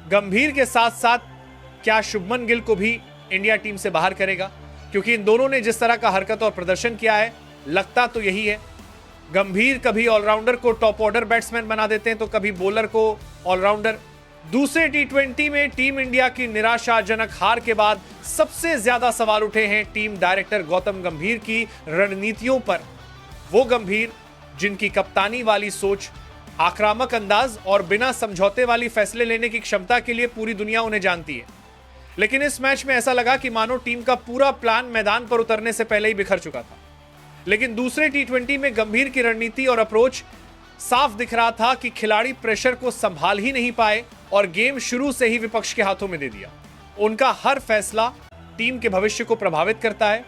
गंभीर के साथ साथ क्या शुभमन गिल को भी इंडिया टीम से बाहर करेगा? क्योंकि इन दोनों ने जिस तरह का हरकत और प्रदर्शन किया है, लगता तो यही है। गंभीर कभी ऑलराउंडर को टॉप ऑर्डर बैट्समैन बना देते हैं तो कभी बॉलर को ऑलराउंडर। दूसरे टी20 में टीम इंडिया की निराशाजनक हार के बाद सबसे ज्यादा सवाल उठे हैं टीम डायरेक्टर गौतम गंभीर की रणनीतियों पर। वो गंभीर जिनकी कप्तानी वाली सोच, आक्रामक अंदाज और बिना समझौते वाली फैसले लेने की क्षमता के लिए पूरी दुनिया उन्हें जानती है। लेकिन इस मैच में ऐसा लगा कि मानो टीम का पूरा प्लान मैदान पर उतरने से पहले ही बिखर चुका था। लेकिन दूसरे टी20 में गंभीर की रणनीति और अप्रोच साफ दिख रहा था कि खिलाड़ी प्रेशर को संभाल ही नहीं पाए और गेम शुरू से ही विपक्ष के हाथों में दे दिया। उनका हर फैसला टीम के भविष्य को प्रभावित करता है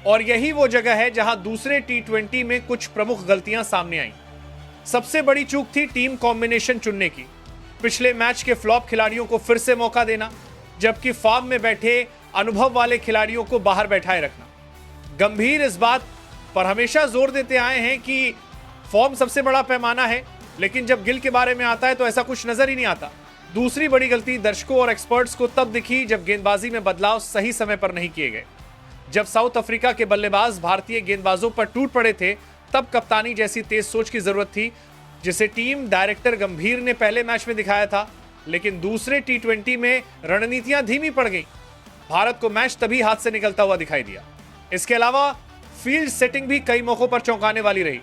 और यही वो जगह है जहां दूसरे टी20 में कुछ प्रमुख गलतियां सामने आईं। सबसे बड़ी चूक थी टीम कॉम्बिनेशन चुनने की। पिछले मैच के फ्लॉप खिलाड़ियों को फिर से मौका देना, जबकि फॉर्म में बैठे अनुभव वाले खिलाड़ियों को बाहर बैठाए रखना। गंभीर इस बात पर हमेशा जोर देते आए हैं कि फॉर्म सबसे बड़ा पैमाना है, लेकिन जब गिल के बारे में आता है तो ऐसा कुछ नजर ही नहीं आता। दूसरी बड़ी गलती दर्शकों और एक्सपर्ट्स को तब दिखी जब गेंदबाजी में बदलाव सही समय पर नहीं किए गए। जब साउथ अफ्रीका के बल्लेबाज भारतीय गेंदबाजों पर टूट पड़े थे, तब कप्तानी जैसी तेज सोच की जरूरत थी, जिसे टीम डायरेक्टर गंभीर ने पहले मैच में दिखाया था। लेकिन दूसरे टी20 में रणनीतियां धीमी पड़ गई। भारत को मैच तभी हाथ से निकलता हुआ दिखाई दिया। इसके अलावा फील्ड सेटिंग भी कई मौकों पर चौंकाने वाली रही।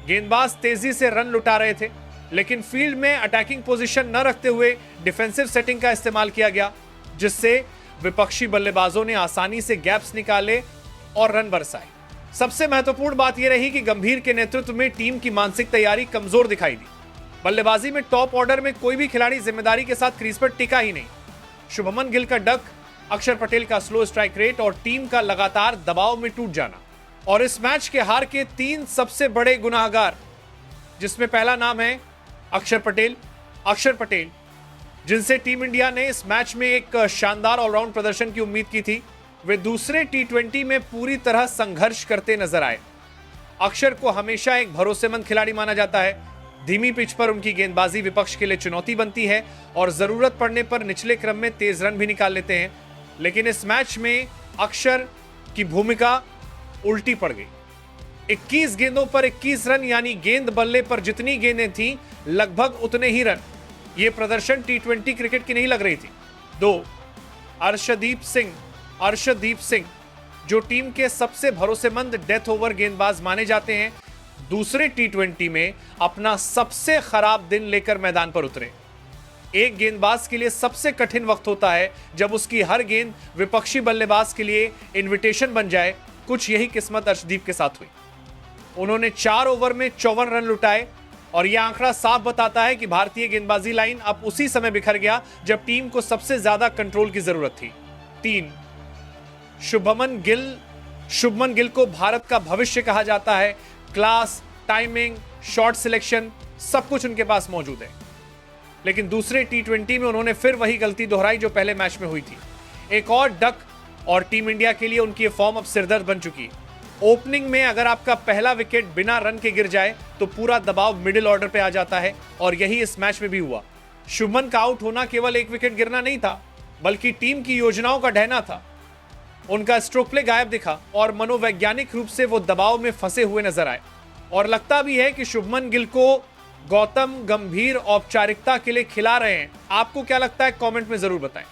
गेंदबाज तेजी से रन लुटा रहे थे, लेकिन फील्ड में अटैकिंग पोजीशन न रखते हुए डिफेंसिव सेटिंग का इस्तेमाल किया गया, जिससे विपक्षी बल्लेबाजों ने आसानी से गैप्स निकाले और रन बरसाए। सबसे महत्वपूर्ण बात यह रही कि गंभीर के नेतृत्व में टीम की मानसिक तैयारी कमजोर दिखाई दी। बल्लेबाजी में टॉप ऑर्डर में कोई भी खिलाड़ी जिम्मेदारी के साथ क्रीज पर टिका ही नहीं। शुभमन गिल का डक, अक्षर पटेल का स्लो स्ट्राइक रेट और टीम का लगातार दबाव में टूट जाना। और इस मैच के हार के 3 सबसे बड़े गुनाहगार, जिसमें पहला नाम है अक्षर पटेल, जिनसे टीम इंडिया ने इस मैच में एक शानदार ऑलराउंड प्रदर्शन की उम्मीद की थी। वे दूसरे टी20 में पूरी तरह संघर्ष करते नजर आए। अक्षर को हमेशा एक भरोसेमंद खिलाड़ी माना जाता है। धीमी पिच पर उनकी गेंदबाजी विपक्ष के लिए चुनौती बनती है और जरूरत पड़ने पर निचले क्रम में तेज रन भी निकाल लेते हैं। लेकिन इस मैच में अक्षर की भूमिका उल्टी पड़ गई। 21 गेंदों पर 21 रन, यानी गेंद बल्ले पर जितनी गेंदें थीं लगभग उतने ही रन। यह प्रदर्शन टी20 क्रिकेट की नहीं लग रही थी। 2, अर्शदीप सिंह जो टीम के सबसे भरोसेमंद डेथ ओवर गेंदबाज माने जाते हैं, दूसरे टी20 में अपना सबसे खराब दिन लेकर मैदान पर उतरे। एक गेंदबाज के लिए सबसे कठिन वक्त होता है जब उसकी हर गेंद विपक्षी बल्लेबाज के लिए इन्विटेशन बन जाए। कुछ यही किस्मत अर्शदीप के साथ हुई। उन्होंने 4 ओवर में 54 रन लुटाए और यह आंकड़ा साफ बताता है कि भारतीय गेंदबाजी लाइन अब उसी समय बिखर गया जब टीम को सबसे ज्यादा कंट्रोल की जरूरत थी। 3, शुभमन गिल को भारत का भविष्य कहा जाता है। क्लास, टाइमिंग, शॉट सिलेक्शन सब कुछ उनके पास मौजूद है। लेकिन दूसरे टी20 में उन्होंने फिर वही गलती दोहराई जो पहले मैच में हुई थी। एक और डक और टीम इंडिया के लिए उनकी फॉर्म अब सिरदर्द बन चुकी है। ओपनिंग में अगर आपका पहला विकेट बिना रन के गिर जाए तो पूरा दबाव मिडिल ऑर्डर पे आ जाता है और यही इस मैच में भी हुआ। शुभमन का आउट होना केवल एक विकेट गिरना नहीं था, बल्कि टीम की योजनाओं का ढहना था। उनका स्ट्रोक प्ले गायब दिखा और मनोवैज्ञानिक रूप से वो दबाव में फंसे हुए नजर आए। और लगता भी है कि शुभमन गिल को गौतम गंभीर औपचारिकता के लिए खिला रहे हैं। आपको क्या लगता है? कमेंट में जरूर बताएं।